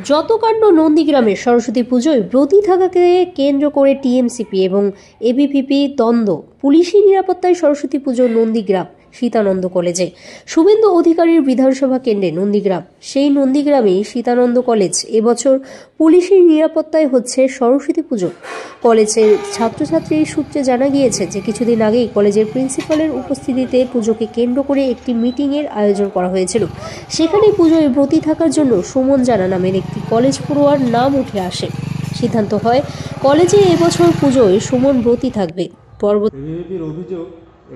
যতকাণ্ড নন্দীগ্রামের সরস্বতী পুজোয় ব্রতী থাকাকে কেন্দ্র করে টিএমসিপি এবং এবিভিপি দ্বন্দ্ব। পুলিশি নিরাপত্তায় সরস্বতী পুজো নন্দীগ্রাম সীতানন্দ কলেজে। শুভেন্দু অধিকারীর বিধানসভা কেন্দ্রে নন্দীগ্রাম, সেই নন্দীগ্রামেই সীতানন্দ কলেজ। এবছর পুলিশের নিরাপত্তায় হচ্ছে সরস্বতী পুজো। কলেজের ছাত্রছাত্রীর সূত্রে জানা গিয়েছে যে কিছুদিন আগেই কলেজের প্রিন্সিপালের উপস্থিতিতে পুজোকে কেন্দ্র করে একটি মিটিংয়ের আয়োজন করা হয়েছিল। সেখানে পুজোয় ব্রতী থাকার জন্য সুমন জানা নামের একটি কলেজ পড়ুয়ার নাম উঠে আসে। সিদ্ধান্ত হয় কলেজে এবছর পুজোয় সুমন ব্রতী থাকবে। এবিভিপির অভিযোগ,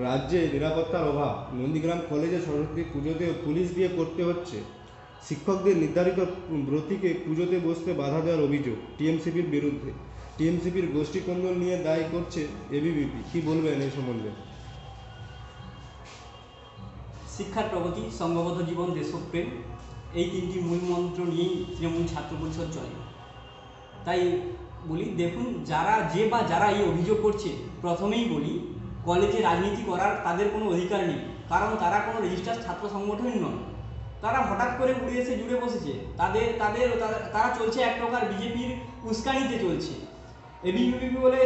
রাজ্যে নিরাপত্তার অভাব। নন্দীগ্রাম কলেজে সরস্বতী পুজোতে পুলিশ দিয়ে করতে হচ্ছে। শিক্ষকদের নির্ধারিত ব্রতীকে পুজোতে বসতে বাধা দেওয়ার অভিযোগ টিএমসিপির বিরুদ্ধে। টিএমসিপির গোষ্ঠীকন্দল নিয়ে দায়ী করছে এবিভিপি। কি বলবেন এই সম্বন্ধে? শিক্ষার প্রগতি, সংঘবদ্ধ জীবন, দেশপ্রেম, এই তিনটি মূল মন্ত্র নিয়েই তৃণমূল ছাত্র পরিষদ চলে। তাই বলি, দেখুন, যারা এই অভিযোগ করছে, প্রথমেই বলি, কলেজে রাজনীতি করার তাদের কোনো অধিকার নেই, কারণ তারা কোনো রেজিস্টার ছাত্র সংগঠন নয়। তারা হঠাৎ করে উড়ে এসে জুড়ে বসেছে। তারা চলছে এক প্রকার বিজেপির উস্কানিতে চলছে। এবিভিপি বলে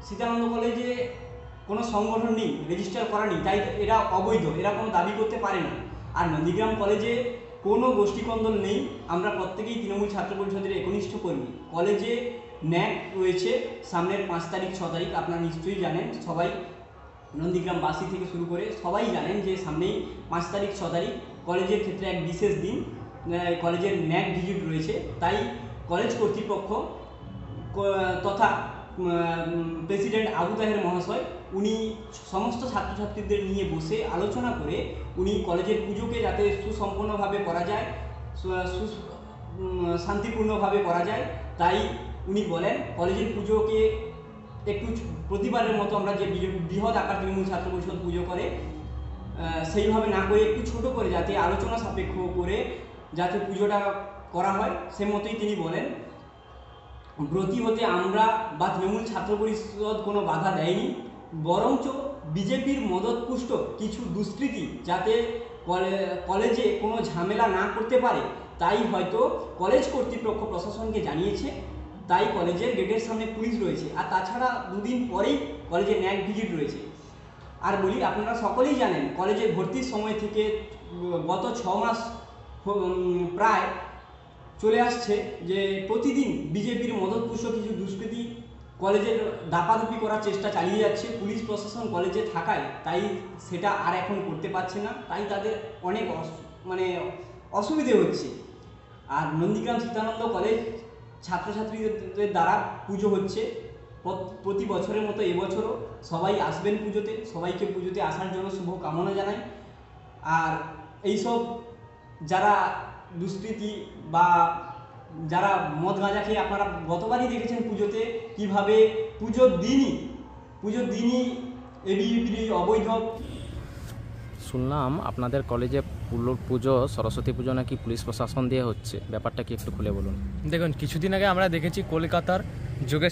সীতানন্দ কলেজে কোনো সংগঠন নেই, রেজিস্টার করা নেই, তাই এরা অবৈধ, এরা কোনো দাবি করতে পারে না। আর নন্দীগ্রাম কলেজে কোনো গোষ্ঠীকন্দল নেই, আমরা প্রত্যেকেই তৃণমূল ছাত্র পরিষদের একনিষ্ঠ কর্মী। কলেজে ন্যাক রয়েছে সামনের 5 তারিখ 6 তারিখ, আপনারা নিশ্চয়ই জানেন, সবাই নন্দীগ্রামবাসী থেকে শুরু করে সবাই জানেন যে সামনেই 5 তারিখ 6 তারিখ কলেজের ক্ষেত্রে এক বিশেষ দিন, কলেজের ন্যাক ভিজিট রয়েছে। তাই কলেজ কর্তৃপক্ষ তথা প্রেসিডেন্ট আবু তাহের মহাশয়, উনি সমস্ত ছাত্রছাত্রীদের নিয়ে বসে আলোচনা করে উনি কলেজের পুজোকে যাতে সুসম্পন্নভাবে করা যায়, শান্তিপূর্ণভাবে করা যায়, তাই উনি বলেন কলেজের পুজোকে একটু প্রতিবারের মতো আমরা যে বৃহৎ আকার তৃণমূল ছাত্র পরিষদ পুজো করে সেইভাবে না করে একটু ছোট করে যাতে আলোচনা সাপেক্ষ করে যাতে পুজোটা করা হয়, সে মতোই তিনি বলেন। ব্রতী হতে আমরা বা তৃণমূল ছাত্র পরিষদ কোনো বাধা দেয়নি, বরঞ্চ বিজেপির মদতপুষ্ট কিছু দুষ্কৃতী যাতে কলেজে কোনো ঝামেলা না করতে পারে, তাই হয়তো কলেজ কর্তৃপক্ষ প্রশাসনকে জানিয়েছে। তাই কলেজের গেটের সামনে পুলিশ রয়েছে। আর তাছাড়া দুদিন পরেই কলেজে ন্যাক ভিজিট রয়েছে। আর বলি, আপনারা সকলেই জানেন কলেজে ভর্তির সময় থেকে গত 6 মাস প্রায় চলে আসছে যে প্রতিদিন বিজেপির মদতপুষ্ট কিছু দুষ্কৃতী কলেজের দাপাদাপি করার চেষ্টা চালিয়ে যাচ্ছে। পুলিশ প্রশাসন কলেজে থাকায় তাই সেটা আর এখন করতে পারছে না, তাই তাদের অনেক অসুবিধে হচ্ছে। আর নন্দীগ্রাম সীতানন্দ কলেজ ছাত্রছাত্রীদের দ্বারা পুজো হচ্ছে প্রতি বছরের মতো এবছরও। সবাই আসবেন পুজোতে, সবাইকে পুজোতে আসার জন্য শুভ কামনা জানাই। আর এইসব যারা দুষ্কৃতী বা যারা মদ গাঁজা খেয়ে, আপনারা গতবারই দেখেছেন পুজোতে কীভাবে পুজোর দিনই এবিভিপির অবৈধ। শুনলাম আপনাদের কলেজে পুজো, সরস্বতী পুজো নাকি পুলিশ প্রশাসন দিয়ে হচ্ছে, ব্যাপারটা কি একটু খুলে বলুন। দেখুন, কিছুদিন আগে আমরা দেখেছি কলকাতার যোগেশ